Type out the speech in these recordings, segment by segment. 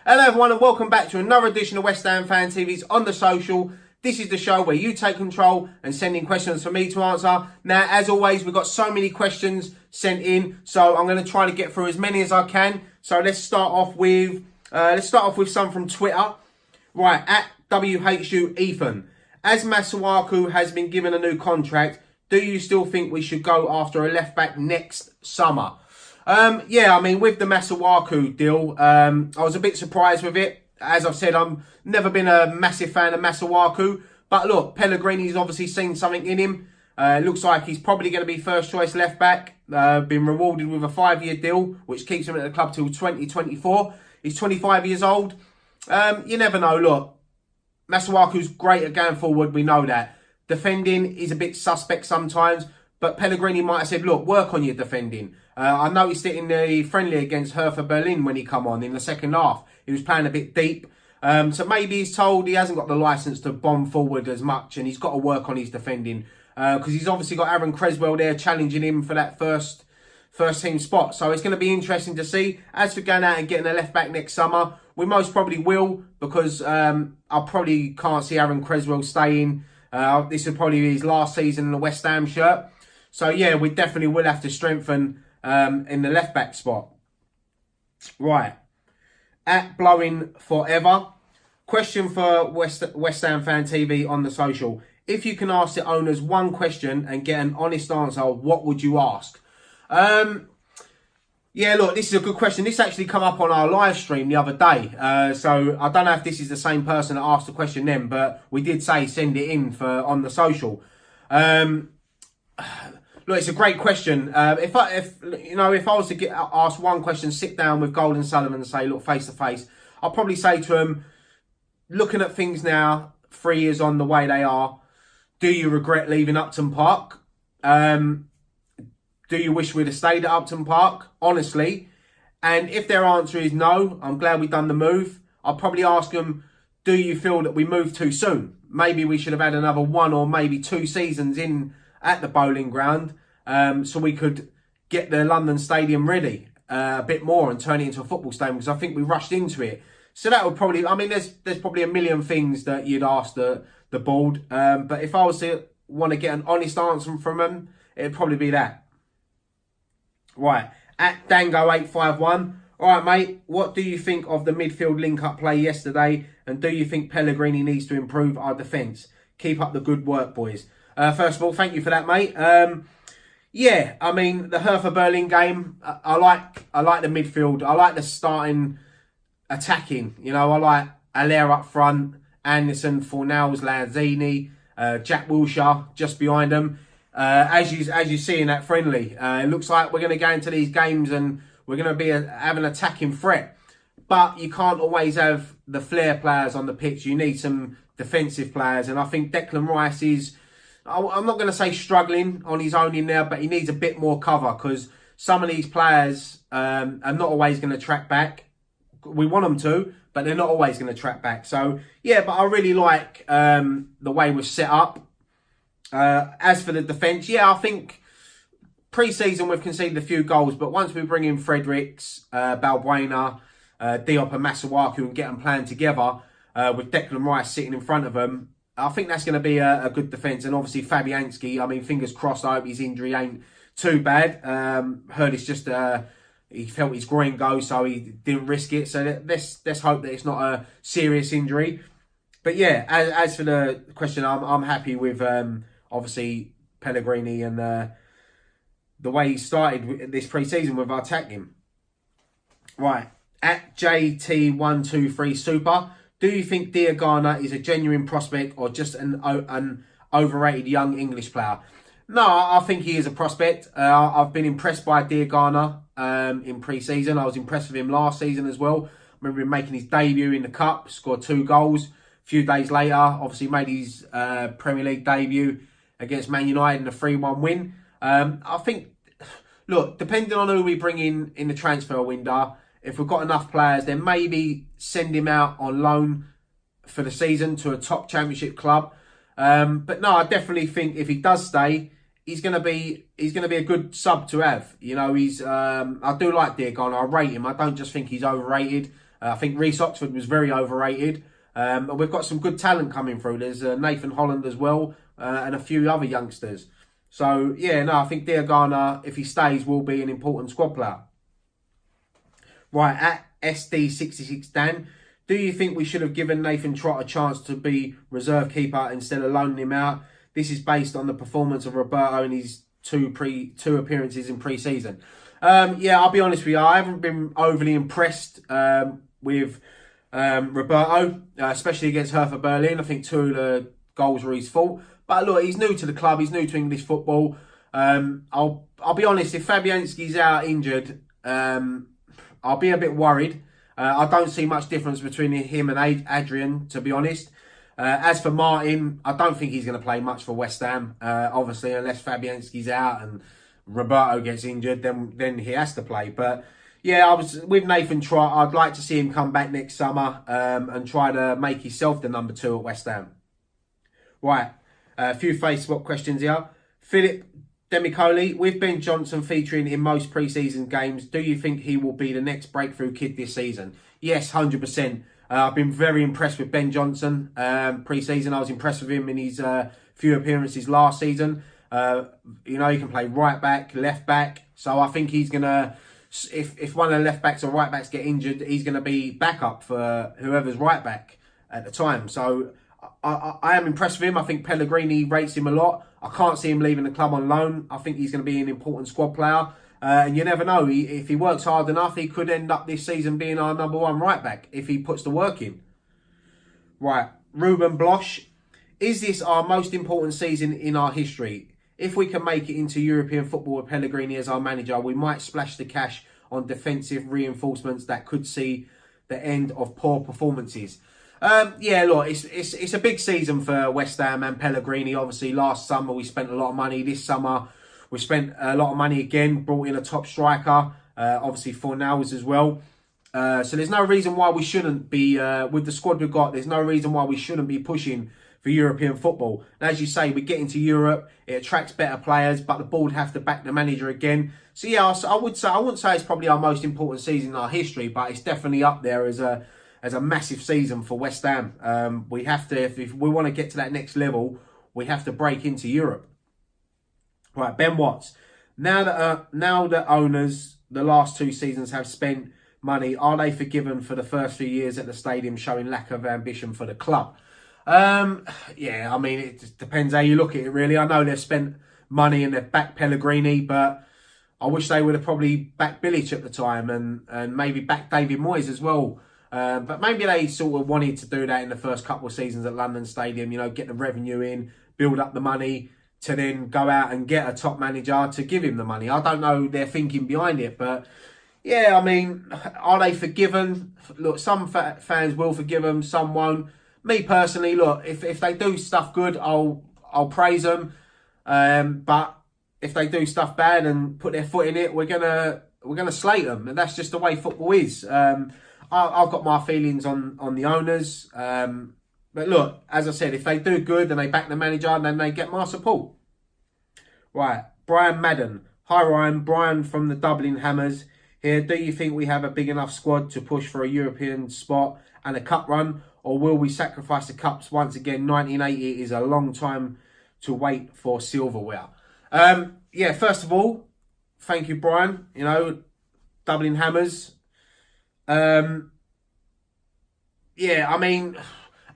Hello everyone and welcome back to another edition of West Ham Fan TV's On The Social. This is the show where you take control and send in questions for me to answer. Now, as always, we've got so many questions sent in, so I'm going to try to get through as many as I can. So let's start off with some from Twitter. Right, at WHU Ethan. As Masuaku has been given a new contract, do you still think we should go after a left back next summer? Yeah, I mean, with the Masuaku deal, I was a bit surprised with it. As I've said, I've never been a massive fan of Masuaku. But look, Pellegrini's obviously seen something in him. Looks like he's probably going to be first choice left back. Been rewarded with a 5-year deal, which keeps him at the club till 2024. He's 25 years old. You never know. Look, Masuaku's great at going forward. We know that. Defending is a bit suspect sometimes. But Pellegrini might have said, look, work on your defending. I noticed it in the friendly against Hertha Berlin when he come on in the second half. He was playing a bit deep. So maybe he's told he hasn't got the licence to bomb forward as much and he's got to work on his defending. Because he's obviously got Aaron Creswell there challenging him for that first team spot. So it's going to be interesting to see. As for going out and getting a left back next summer, we most probably will. Because I probably can't see Aaron Creswell staying. This will probably be his last season in the West Ham shirt. So yeah, we definitely will have to strengthen in the left back spot. Right. At Blowing Forever. Question for West Ham Fan TV on the social. If you can ask the owners one question and get an honest answer, what would you ask? Yeah, look, this is a good question. This actually come up on our live stream the other day. So I don't know if this is the same person that asked the question then, but we did say send it in for on the social. Look, it's a great question. If I was to get asked one question, sit down with Golden Sullivan and say, look, face to face, I'll probably say to him, looking at things now, 3 years on the way they are, do you regret leaving Upton Park? Do you wish we'd have stayed at Upton Park? Honestly. And if their answer is no, I'm glad we've done the move. I'll probably ask them, do you feel that we moved too soon? Maybe we should have had another 1 or maybe 2 seasons in at the Bowling Ground, so we could get the London Stadium ready a bit more and turn it into a football stadium, because I think we rushed into it. So that would probably, I mean, there's probably a million things that you'd ask the board, but if I was to want to get an honest answer from them, it'd probably be that. Right, at Dango851. All right, mate, what do you think of the midfield link-up play yesterday, and do you think Pellegrini needs to improve our defence? Keep up the good work, boys. First of all, thank you for that, mate. Yeah, I mean, the Hertha Berlin game, I like the midfield. I like the starting attacking. You know, I like Allaire up front, Anderson, Fornals, Lanzini, Jack Wilshere just behind them. As you see in that friendly, it looks like we're going to go into these games and we're going to be have an attacking threat. But you can't always have the flair players on the pitch. You need some defensive players. And I think Declan Rice is, I'm not going to say struggling on his own in there, but he needs a bit more cover because some of these players are not always going to track back. We want them to, but they're not always going to track back. So, yeah, but I really like the way we're set up. As for the defence, yeah, I think pre-season we've conceded a few goals, but once we bring in Fredericks, Balbuena, Diop and Masuaku and get them playing together with Declan Rice sitting in front of them, I think that's going to be a good defence. And obviously Fabianski, I mean, fingers crossed, I hope his injury ain't too bad. Heard it's just, he felt his groin go, so he didn't risk it. So let's hope that it's not a serious injury. But yeah, as for the question, I'm happy with, obviously, Pellegrini and the way he started this pre-season with our attacking. Right, at JT123 Super. Do you think Diagana is a genuine prospect or just an overrated young English player? No, I think he is a prospect. I've been impressed by Diagana in pre-season. I was impressed with him last season as well. I remember him making his debut in the Cup, scored 2 goals. A few days later, obviously made his Premier League debut against Man United in a 3-1 win. I think, look, depending on who we bring in the transfer window, if we've got enough players, then maybe send him out on loan for the season to a top championship club. But no, I definitely think if he does stay, he's going to be a good sub to have. You know, I do like Diagana. I rate him. I don't just think he's overrated. I think Reece Oxford was very overrated. And we've got some good talent coming through. There's Nathan Holland as well, and a few other youngsters. So, yeah, no, I think Diagana, if he stays, will be an important squad player. Right, at SD66Dan, do you think we should have given Nathan Trott a chance to be reserve keeper instead of loaning him out? This is based on the performance of Roberto in his two appearances in pre-season. Yeah, I'll be honest with you, I haven't been overly impressed with Roberto, especially against Hertha Berlin. I think 2 of the goals were his fault. But look, he's new to the club. He's new to English football. I'll be honest, if Fabianski's out injured, I'll be a bit worried. I don't see much difference between him and Adrian, to be honest. As for Martin, I don't think he's going to play much for West Ham. Obviously, unless Fabianski's out and Roberto gets injured, then he has to play. But yeah, I was with Nathan Trott. I'd like to see him come back next summer and try to make himself the number 2 at West Ham. Right, a few Facebook questions here. Philip Demicoli, with Ben Johnson featuring in most pre-season games, do you think he will be the next breakthrough kid this season? Yes, 100%. I've been very impressed with Ben Johnson pre-season. I was impressed with him in his few appearances last season. You know, he can play right back, left back. So I think he's going to, if one of the left backs or right backs get injured, he's going to be backup for whoever's right back at the time. So I am impressed with him. I think Pellegrini rates him a lot. I can't see him leaving the club on loan. I think he's going to be an important squad player. And you never know. If he works hard enough, he could end up this season being our number 1 right back if he puts the work in. Right. Ruben Blosh. Is this our most important season in our history? If we can make it into European football with Pellegrini as our manager, we might splash the cash on defensive reinforcements that could see the end of poor performances. Yeah, look, it's a big season for West Ham and Pellegrini. Obviously, last summer we spent a lot of money. This summer we spent a lot of money again, brought in a top striker, obviously Fornals as well. So there's no reason why we shouldn't be, with the squad we've got, there's no reason why we shouldn't be pushing for European football. And as you say, we get into Europe, it attracts better players, but the board have to back the manager again. So yeah, I wouldn't say it's probably our most important season in our history, but it's definitely up there as a massive season for West Ham. We have to, if we want to get to that next level, we have to break into Europe. Right, Ben Watts. Now that owners, the last 2 seasons, have spent money, are they forgiven for the first few years at the stadium showing lack of ambition for the club? Yeah, I mean, it just depends how you look at it, really. I know they've spent money and they've backed Pellegrini, but I wish they would have probably backed Bilic at the time and maybe backed David Moyes as well. But maybe they sort of wanted to do that in the first couple of seasons at London Stadium, you know, get the revenue in, build up the money to then go out and get a top manager to give him the money. I don't know their thinking behind it, but yeah, I mean, are they forgiven? Look, some fans will forgive them, some won't. Me personally, look, if they do stuff good, I'll praise them. But if they do stuff bad and put their foot in it, we're gonna slate them, and that's just the way football is. I've got my feelings on the owners. But look, as I said, if they do good and they back the manager, then they get my support. Right, Brian Madden. Hi Ryan, Brian from the Dublin Hammers here. Do you think we have a big enough squad to push for a European spot and a cup run? Or will we sacrifice the cups once again? 1980 is a long time to wait for silverware. Yeah, first of all, thank you, Brian. You know, Dublin Hammers. Yeah, I mean,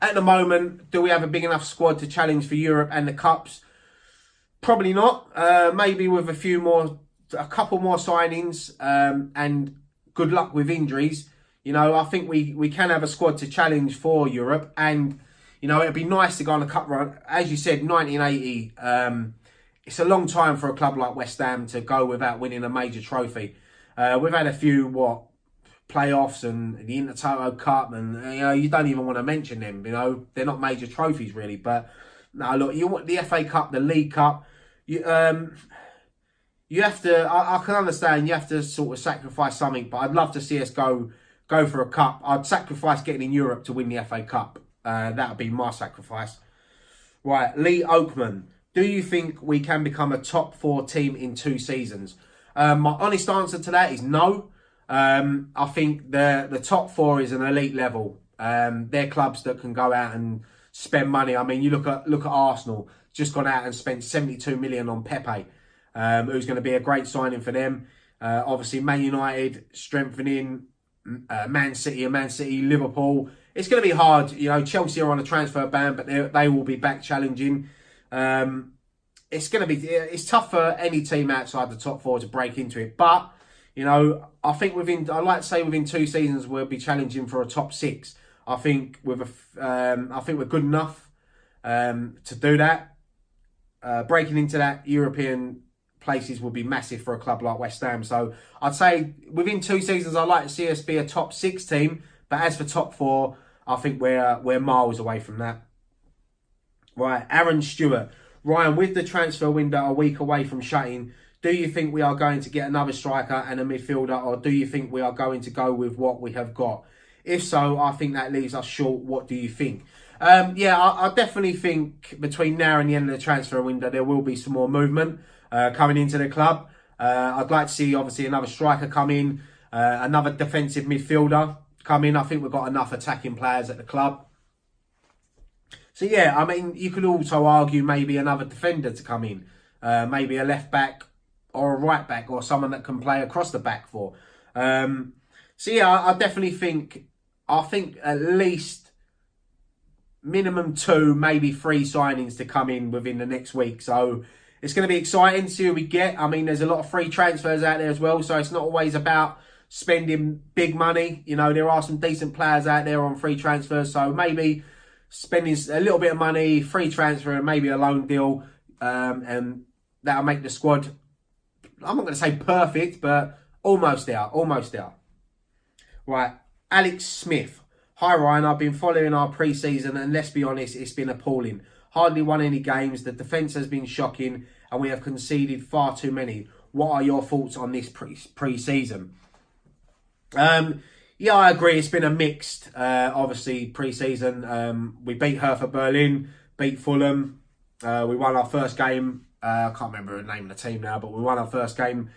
at the moment, do we have a big enough squad to challenge for Europe and the Cups? Probably not. Maybe with a couple more signings and good luck with injuries. You know, I think we can have a squad to challenge for Europe. And, you know, it'd be nice to go on a cup run. As you said, 1980, it's a long time for a club like West Ham to go without winning a major trophy. We've had a few, playoffs and the Intertoto Cup, and you know, you don't even want to mention them. You know, they're not major trophies really. But no, look, you want the FA Cup, the League Cup. You have to. I can understand you have to sort of sacrifice something, but I'd love to see us go for a cup. I'd sacrifice getting in Europe to win the FA Cup. That would be my sacrifice. Right, Lee Oakman. Do you think we can become a top 4 team in 2 seasons? My honest answer to that is no. I think the top four is an elite level. They're clubs that can go out and spend money. I mean, you look at Arsenal, just gone out and spent 72 million on Pepe, who's going to be a great signing for them. Obviously, Man United strengthening, Man City, Liverpool. It's going to be hard. You know, Chelsea are on a transfer ban, but they will be back challenging. It's tough for any team outside the top four to break into it. But, you know, I'd like to say within 2 seasons we'll be challenging for a top 6. I think we're good enough to do that. Breaking into that European places would be massive for a club like West Ham. So I'd say within 2 seasons I'd like to see us be a top 6 team. But as for top 4, I think we're miles away from that. Right, Aaron Stewart. Ryan, with the transfer window a week away from shutting, do you think we are going to get another striker and a midfielder, or do you think we are going to go with what we have got? If so, I think that leaves us short. What do you think? I definitely think between now and the end of the transfer window, there will be some more movement coming into the club. I'd like to see, obviously, another striker come in, another defensive midfielder come in. I think we've got enough attacking players at the club. So, yeah, I mean, you could also argue maybe another defender to come in. Maybe a left back or a right back or someone that can play across the back four. I definitely think at least minimum 2, maybe 3 signings to come in within the next week. So it's going to be exciting to see who we get. I mean, there's a lot of free transfers out there as well. So it's not always about spending big money. You know, there are some decent players out there on free transfers. So maybe spending a little bit of money, free transfer and maybe a loan deal. And that'll make the squad, I'm not going to say perfect, but almost there. Right, Alex Smith. Hi Ryan, I've been following our pre-season and let's be honest, it's been appalling. Hardly won any games, the defence has been shocking and we have conceded far too many. What are your thoughts on this pre-season? Yeah, I agree, it's been a mixed, obviously, pre-season. We beat Hertha Berlin, beat Fulham. We won our first game. I can't remember the name of the team now, but we won our first game.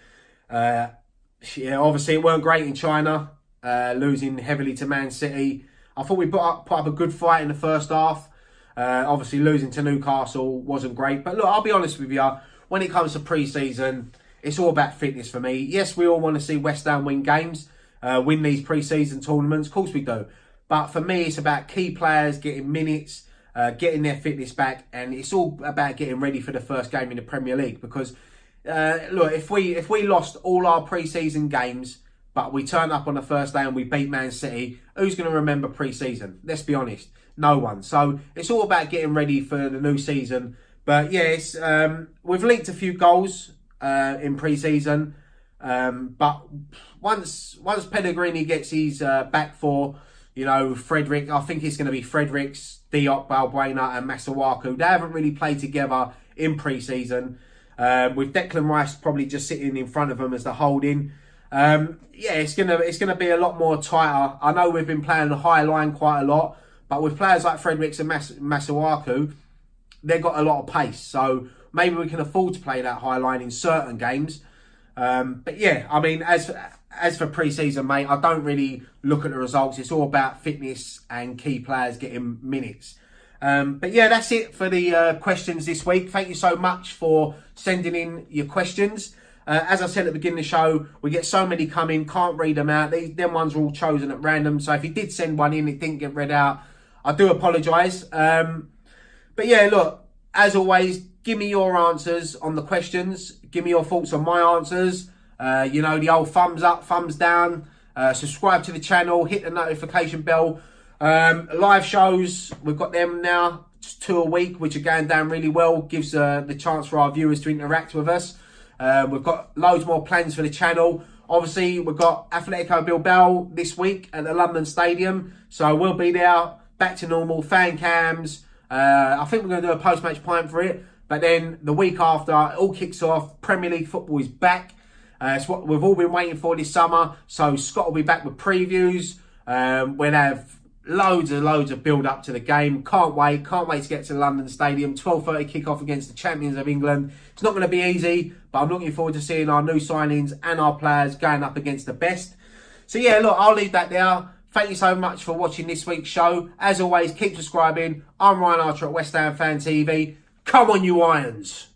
Obviously it weren't great in China, losing heavily to Man City. I thought we put up a good fight in the first half. Obviously losing to Newcastle wasn't great. But look, I'll be honest with you, when it comes to pre-season, it's all about fitness for me. Yes, we all want to see West Ham win games, win these pre-season tournaments. Of course we do. But for me, it's about key players getting minutes, getting their fitness back, and it's all about getting ready for the first game in the Premier League. Because look, if we lost all our pre-season games, but we turn up on the first day and we beat Man City, who's going to remember pre-season? Let's be honest, no one. So it's all about getting ready for the new season. But yes, we've leaked a few goals in pre-season, but once Pellegrini gets his back four, you know, Frederick, I think it's going to be Fredericks, Diop, Balbuena and Masuaku. They haven't really played together in pre-season, with Declan Rice probably just sitting in front of them as the holding. It's gonna be a lot more tighter. I know we've been playing the high line quite a lot, but with players like Fredericks and Masuaku, they've got a lot of pace. So maybe we can afford to play that high line in certain games. But yeah, I mean, as for pre-season, mate, I don't really look at the results. It's all about fitness and key players getting minutes. But yeah, that's it for the questions this week. Thank you so much for sending in your questions. As I said at the beginning of the show, we get so many coming, can't read them out. Them ones are all chosen at random. So if you did send one in, it didn't get read out, I do apologise. But yeah, look, as always, give me your answers on the questions. Give me your thoughts on my answers. You know, the old thumbs up, thumbs down. Subscribe to the channel, hit the notification bell. Live shows, we've got them now, 2 a week, which are going down really well. Gives the chance for our viewers to interact with us. We've got loads more plans for the channel. Obviously, we've got Atletico Bilbao this week at the London Stadium. So we'll be there, back to normal, fan cams. I think we're going to do a post-match pint for it. But then the week after, it all kicks off. Premier League football is back. It's what we've all been waiting for this summer. So Scott will be back with previews. We'll have loads of build up to the game. Can't wait to get to the London Stadium. 12:30 kick-off against the champions of England. It's not going to be easy, but I'm looking forward to seeing our new signings and our players going up against the best. So yeah, look, I'll leave that there. Thank you so much for watching this week's show. As always, keep subscribing. I'm Ryan Archer at West Ham Fan TV. Come on, you Irons.